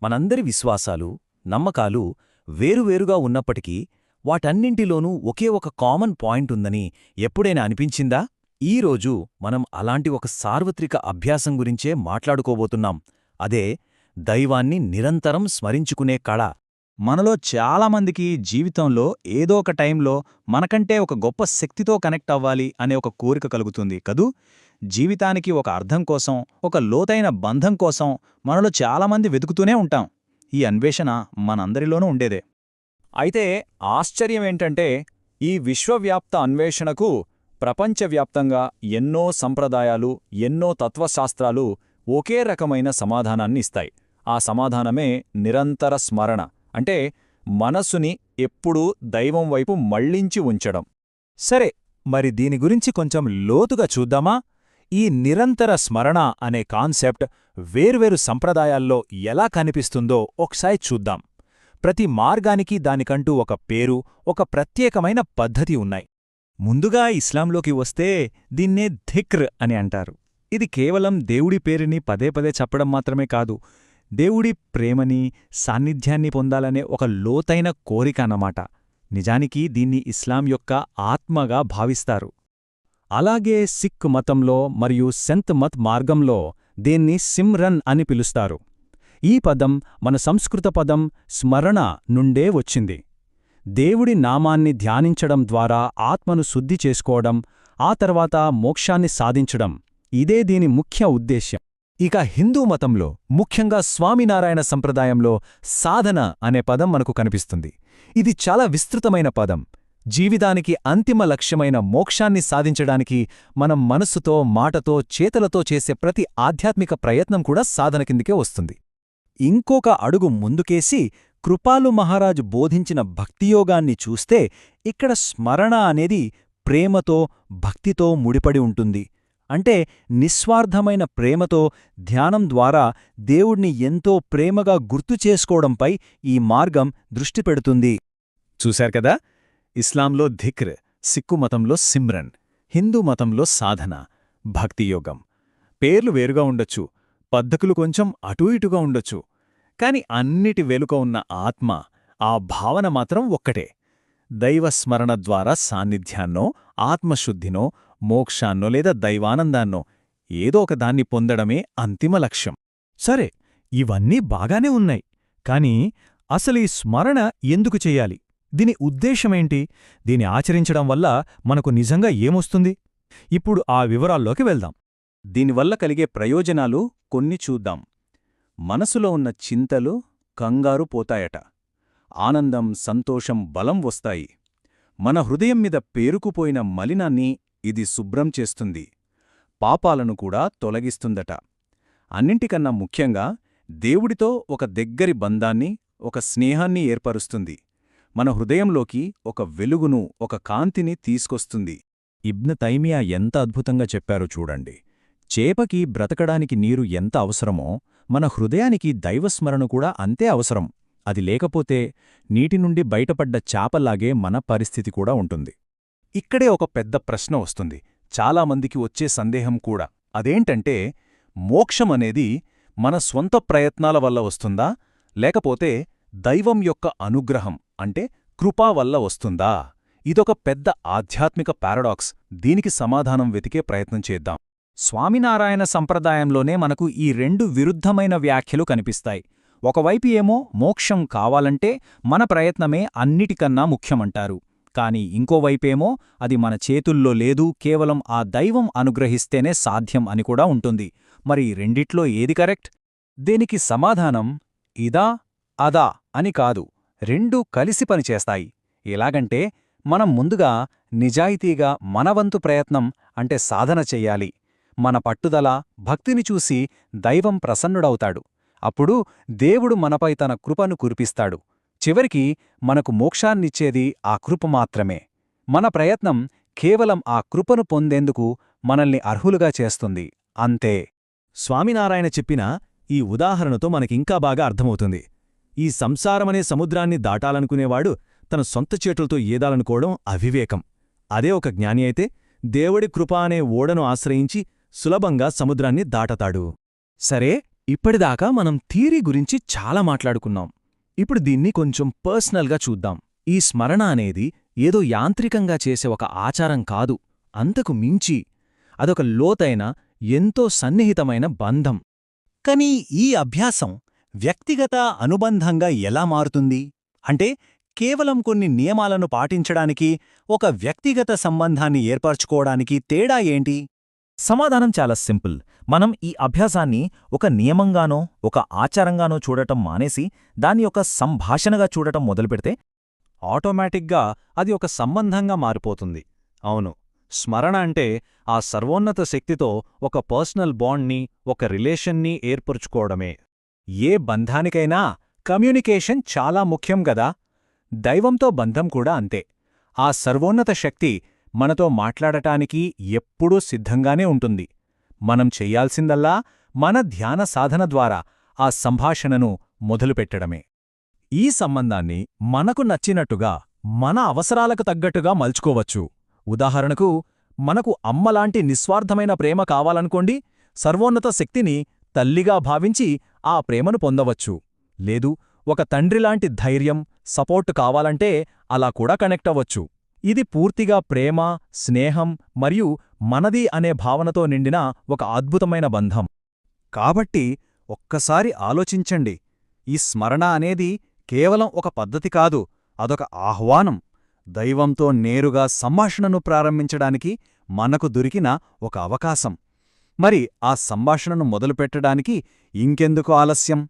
మనందరి విశ్వాసాలు, నమ్మకాలు వేరువేరుగా ఉన్నప్పటికీ వాటన్నింటిలోనూ ఒకే ఒక కామన్ పాయింట్ ఉందని ఎప్పుడైనా అనిపించిందా? ఈరోజు మనం అలాంటి ఒక సార్వత్రిక అభ్యాసం గురించే మాట్లాడుకోబోతున్నాం. అదే దైవాన్ని నిరంతరం స్మరించుకునే కళ. మనలో చాలామందికి జీవితంలో ఏదో ఒక టైంలో మనకంటే ఒక గొప్ప శక్తితో కనెక్ట్ అవ్వాలి అనే ఒక కోరిక కలుగుతుంది కదూ. జీవితానికి ఒక అర్థం కోసం, ఒక లోతైన బంధం కోసం మనలో చాలామంది వెతుకుతూనే ఉంటాం. ఈ అన్వేషణ మనందరిలోనూ ఉండేదే. అయితే ఆశ్చర్యమేంటంటే, ఈ విశ్వవ్యాప్త అన్వేషణకు ప్రపంచవ్యాప్తంగా ఎన్నో సంప్రదాయాలు, ఎన్నో తత్వశాస్త్రాలు ఒకే రకమైన సమాధానాన్ని ఇస్తాయి. ఆ సమాధానమే నిరంతర స్మరణ, అంటే మనస్సుని ఎప్పుడూ దైవం వైపు మళ్లించి ఉంచడం. సరే, మరి దీని గురించి కొంచెం లోతుగా చూద్దామా? ఈ నిరంతర స్మరణ అనే కాన్సెప్ట్ వేర్వేరు సంప్రదాయాల్లో ఎలా కనిపిస్తుందో ఒకసారి చూద్దాం. ప్రతి మార్గానికి దానికంటూ ఒక పేరు, ఒక ప్రత్యేకమైన పద్ధతి ఉన్నాయి. ముందుగా ఇస్లాంలోకి వస్తే దీన్నే ధిక్ర్ అని అంటారు. ఇది కేవలం దేవుడి పేరుని పదే పదే చెప్పడం మాత్రమే కాదు, దేవుడి ప్రేమని, సాన్నిధ్యాన్ని పొందాలనే ఒక లోతైన కోరిక అన్నమాట. నిజానికి దీన్ని ఇస్లాం యొక్క ఆత్మగా భావిస్తారు. అలాగే సిక్ మతంలో మరియు సెంత్ మత్ మార్గంలో దీన్ని సిమ్రన్ అని పిలుస్తారు. ఈ పదం మన సంస్కృత పదం స్మరణ నుండే వచ్చింది. దేవుడి నామాన్ని ధ్యానించడం ద్వారా ఆత్మను శుద్ధి చేసుకోవడం, ఆ తర్వాత మోక్షాన్ని సాధించడం, ఇదే దీని ముఖ్య ఉద్దేశ్యం. ఇక హిందూ మతంలో, ముఖ్యంగా స్వామినారాయణ సంప్రదాయంలో సాధన అనే పదం మనకు కనిపిస్తుంది. ఇది చాలా విస్తృతమైన పదం. జీవితానికి అంతిమ లక్ష్యమైన మోక్షాన్ని సాధించడానికి మనం మనస్సుతో, మాటతో, చేతలతో చేసే ప్రతి ఆధ్యాత్మిక ప్రయత్నం కూడా సాధన కిందికే వస్తుంది. ఇంకొక అడుగు ముందుకేసి కృపాలు మహారాజు బోధించిన భక్తియోగాన్ని చూస్తే ఇక్కడ స్మరణ అనేది ప్రేమతో, భక్తితో ముడిపడి ఉంటుంది. అంటే నిస్వార్థమైన ప్రేమతో ధ్యానం ద్వారా దేవుణ్ణి ఎంతో ప్రేమగా గుర్తుచేసుకోవడంపై ఈ మార్గం దృష్టి పెడుతుంది. చూశారు కదా, ఇస్లాంలో ధిక్ర్, సిక్కు మతంలో సిమ్రన్, హిందూ మతంలో సాధన, భక్తియోగం. పేర్లు వేరుగా ఉండొచ్చు, పద్ధతులు కొంచెం అటూ ఇటుగా ఉండొచ్చు, కాని అన్నిటి వెనుక ఉన్న ఆత్మ, ఆ భావన మాత్రం ఒక్కటే. దైవస్మరణ ద్వారా సాన్నిధ్యాన్నో, ఆత్మశుద్ధినో, మోక్షాన్నో లేదా దైవానందాన్నో ఏదో ఒకదాన్ని పొందడమే అంతిమ లక్ష్యం. సరే, ఇవన్నీ బాగానే ఉన్నాయి. కాని అసలు ఈ స్మరణ ఎందుకు చెయ్యాలి? దీని ఉద్దేశమేంటి? దీని ఆచరించడం వల్ల మనకు నిజంగా ఏమొస్తుంది? ఇప్పుడు ఆ వివరాల్లోకి వెళ్దాం. దీనివల్ల కలిగే ప్రయోజనాలు కొన్ని చూద్దాం. మనసులో ఉన్న చింతలు, కంగారు పోతాయట. ఆనందం, సంతోషం, బలం వస్తాయి. మన హృదయం మీద పేరుకుపోయిన మలినాన్ని ఇది శుభ్రం చేస్తుంది. పాపాలను కూడా తొలగిస్తుందట. అన్నింటికన్నా ముఖ్యంగా దేవుడితో ఒక దగ్గరి బంధాన్ని, ఒక స్నేహాన్ని ఏర్పరుస్తుంది. మన హృదయంలోకి ఒక వెలుగును, ఒక కాంతిని తీసుకొస్తుంది. ఇబ్న్ తైమియా ఎంత అద్భుతంగా చెప్పారో చూడండి. చేపకి బ్రతకడానికి నీరు ఎంత అవసరమో, మన హృదయానికి దైవస్మరణ కూడా అంతే అవసరం. అది లేకపోతే నీటి నుండి బయటపడ్డ చాపల్లాగే మన పరిస్థితి కూడా ఉంటుంది. ఇక్కడే ఒక పెద్ద ప్రశ్న వస్తుంది, చాలామందికి వచ్చే సందేహం కూడా. అదేంటంటే, మోక్షమనేది మన స్వంత ప్రయత్నాల వల్ల వస్తుందా, లేకపోతే దైవం యొక్క అనుగ్రహం అంటే కృపా వల్ల వస్తుందా? ఇదొక పెద్ద ఆధ్యాత్మిక పారాడాక్స్. దీనికి సమాధానం వెతికే ప్రయత్నం చేద్దాం. స్వామినారాయణ సంప్రదాయంలోనే మనకు ఈ రెండు విరుద్ధమైన వ్యాఖ్యలు కనిపిస్తాయి. ఒకవైపు ఏమో మోక్షం కావాలంటే మన ప్రయత్నమే అన్నిటికన్నా ముఖ్యమంటారు. కాని ఇంకోవైపేమో అది మన చేతుల్లో లేదు, కేవలం ఆ దైవం అనుగ్రహిస్తేనే సాధ్యం అని కూడా ఉంటుంది. మరి రెండిట్లో ఏది కరెక్ట్? దీనికి సమాధానం ఇదా, అదా అని కాదు, రెండూ కలిసి పనిచేస్తాయి. ఎలాగంటే, మనం ముందుగా నిజాయితీగా మనవంతు ప్రయత్నం అంటే సాధన చెయ్యాలి. మన పట్టుదల, భక్తిని చూసి దైవం ప్రసన్నుడవుతాడు. అప్పుడు దేవుడు మనపై తన కృపను కురిపిస్తాడు. చివరికి మనకు మోక్షాన్నిచ్చేది ఆ కృప మాత్రమే. మన ప్రయత్నం కేవలం ఆ కృపను పొందేందుకు మనల్ని అర్హులుగా చేస్తుంది, అంతే. స్వామినారాయణ చెప్పిన ఈ ఉదాహరణతో మనకింకా బాగా అర్థమవుతుంది. ఈ సంసారమనే సముద్రాన్ని దాటాలనుకునేవాడు తన సొంత చేతులతో ఈదాలనుకోవడం అవివేకం. అదే ఒక జ్ఞాని అయితే దేవుడి కృప అనే ఓడను ఆశ్రయించి సులభంగా సముద్రాన్ని దాటతాడు. సరే, ఇప్పటిదాకా మనం థియరీ గురించి చాలా మాట్లాడుకున్నాం. ఇప్పుడు దీన్ని కొంచెం పర్సనల్గా చూద్దాం. ఈ స్మరణ అనేది ఏదో యాంత్రికంగా చేసే ఒక ఆచారం కాదు, అంతకు మించి అదొక లోతైన, ఎంతో సన్నిహితమైన బంధం. కానీ ఈ అభ్యాసం వ్యక్తిగత అనుబంధంగా ఎలా మారుతుంది? అంటే కేవలం కొన్ని నియమాలను పాటించడానికి, ఒక వ్యక్తిగత సంబంధాన్ని ఏర్పరచుకోవడానికి తేడా ఏంటి? సమాధానం చాలా సింపుల్. మనం ఈ అభ్యాసాన్ని ఒక నియమంగానో ఒక ఆచారంగానో చూడటం మానేసి దాన్ని ఒక సంభాషణగా చూడటం మొదలుపెడితే ఆటోమేటిక్గా అది ఒక సంబంధంగా మారిపోతుంది. అవును, స్మరణ అంటే ఆ సర్వోన్నత శక్తితో ఒక పర్సనల్ బాండ్ని, ఒక రిలేషన్ని ఏర్పరుచుకోవడమే. ఏ బంధానికైనా కమ్యూనికేషన్ చాలా ముఖ్యం గదా. దైవంతో బంధం కూడా అంతే. ఆ సర్వోన్నత శక్తి మనతో మాట్లాడటానికి ఎప్పుడూ సిద్ధంగానే ఉంటుంది. మనం చెయ్యాల్సిందల్లా మన ధ్యాన సాధన ద్వారా ఆ సంభాషణను మొదలుపెట్టడమే. ఈ సంబంధాన్ని మనకు నచ్చినట్టుగా, మన అవసరాలకు తగ్గట్టుగా మలుచుకోవచ్చు. ఉదాహరణకు, మనకు అమ్మలాంటి నిస్వార్థమైన ప్రేమ కావాలనుకోండి, సర్వోన్నత శక్తిని తల్లిగా భావించి ఆ ప్రేమను పొందవచ్చు. లేదు, ఒక తండ్రిలాంటి ధైర్యం, సపోర్ట్ కావాలంటే అలా కూడా కనెక్ట్ అవ్వచ్చు. ఇది పూర్తిగా ప్రేమ, స్నేహం మరియు మనది అనే భావనతో నిండిన ఒక అద్భుతమైన బంధం. కాబట్టి ఒక్కసారి ఆలోచించండి, ఈ స్మరణ అనేది కేవలం ఒక పద్ధతి కాదు, అదొక ఆహ్వానం. దైవంతో నేరుగా సంభాషణను ప్రారంభించడానికి మనకు దొరికిన ఒక అవకాశం. మరి ఆ సంభాషణను మొదలుపెట్టడానికి ఇంకెందుకు ఆలస్యం?